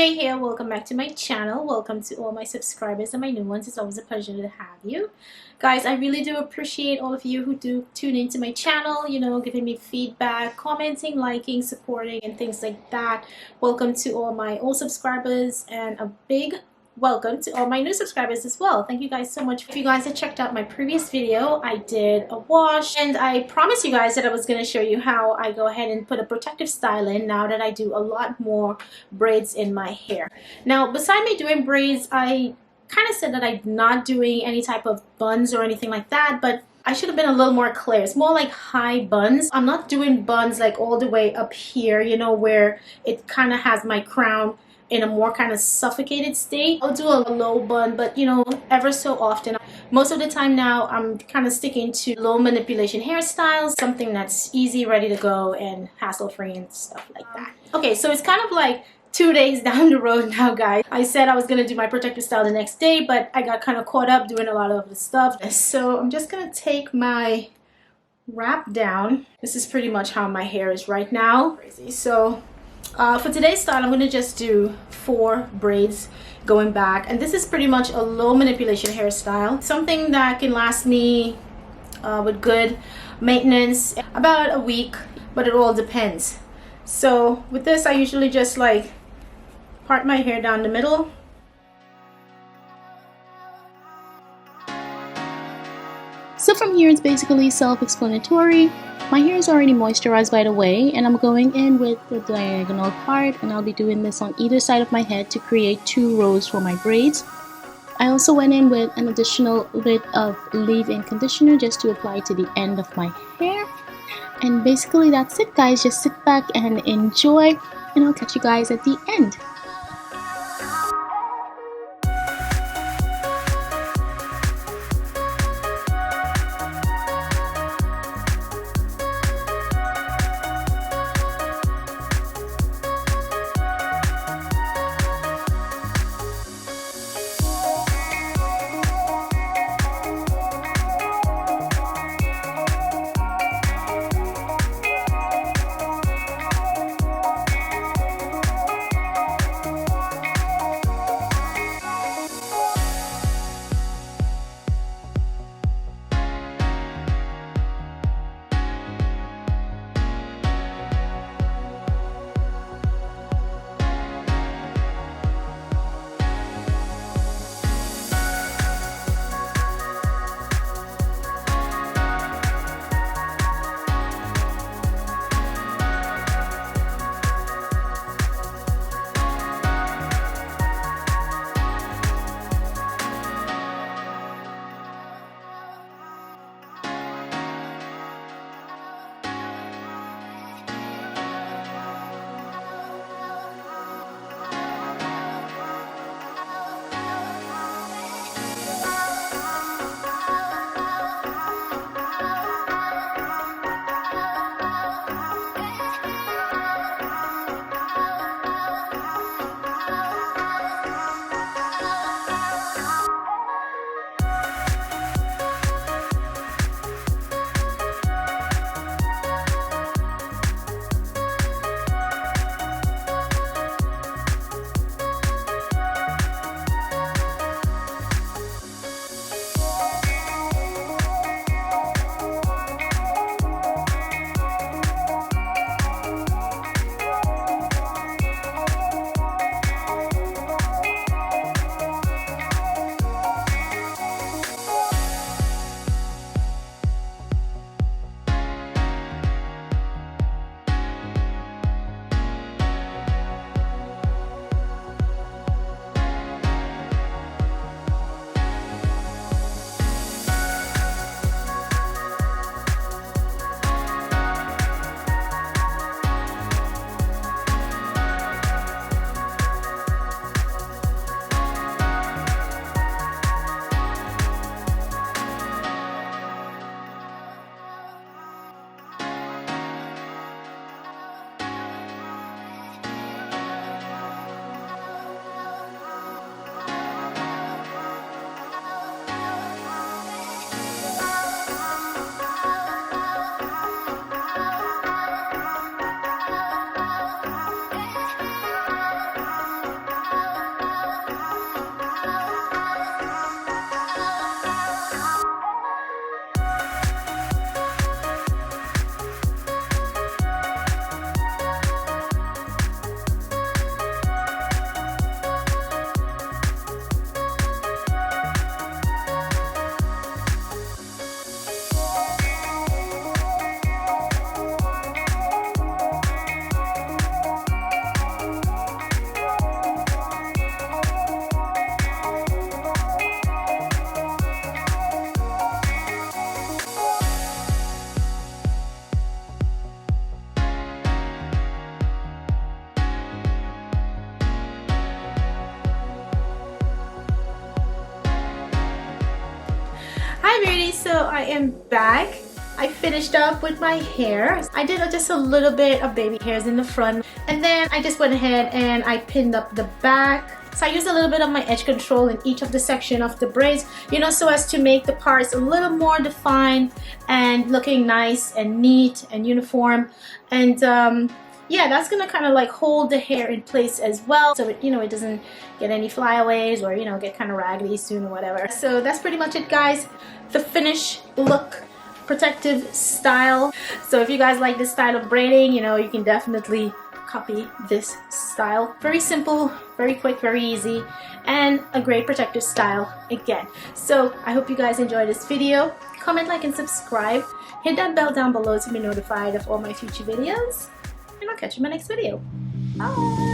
VickyJ here. Welcome back to my channel. Welcome to all my subscribers and my new ones. It's always a pleasure to have you. Guys, I really do appreciate all of you who do tune into my channel, you know, giving me feedback, commenting, liking, supporting, and things like that. Welcome to all my old subscribers and a big welcome to all my new subscribers as well. Thank you guys so much. If you guys have checked out my previous video, I did a wash and I promised you guys that I was going to show you how I go ahead and put a protective style in now that I do a lot more braids in my hair. Now, beside me doing braids, I kind of said that I'm not doing any type of buns or anything like that, but I should have been a little more clear. It's more like high buns. I'm not doing buns like all the way up here, you know, where it kind of has my crown in a more kind of suffocated state. I'll do a low bun, but you know, ever so often. Most of the time now, I'm kind of sticking to low manipulation hairstyles, something that's easy, ready to go, and hassle-free and stuff like that. Okay, so it's kind of like 2 days down the road now, guys. I said I was gonna do my protective style the next day, but I got kind of caught up doing a lot of other stuff. So I'm just gonna take my wrap down. This is pretty much how my hair is right now. So for today's style, I'm going to just do 4 braids going back, and this is pretty much a low manipulation hairstyle, something that can last me with good maintenance about a week, but it all depends. So with this, I usually just like part my hair down the middle. So from here, it's basically self-explanatory. My hair is already moisturized by the way, and I'm going in with the diagonal part, and I'll be doing this on either side of my head to create 2 rows for my braids. I also went in with an additional bit of leave-in conditioner just to apply to the end of my hair. And basically that's it, guys. Just sit back and enjoy, and I'll catch you guys at the end. Hi beauties, so I am back. I finished up with my hair. I did just a little bit of baby hairs in the front, and then I just went ahead and I pinned up the back. So I used a little bit of my edge control in each of the section of the braids, you know, so as to make the parts a little more defined and looking nice and neat and uniform. And yeah, that's gonna kind of like hold the hair in place as well, so it, you know, it doesn't get any flyaways or, you know, get kind of raggedy soon or whatever. So that's pretty much it, guys. The finish look, protective style. So if you guys like this style of braiding, you know, you can definitely copy this style. Very simple, very quick, very easy, and a great protective style again. So I hope you guys enjoyed this video. Comment, like, and subscribe. Hit that bell down below to be notified of all my future videos, and I'll catch you in my next video. Bye!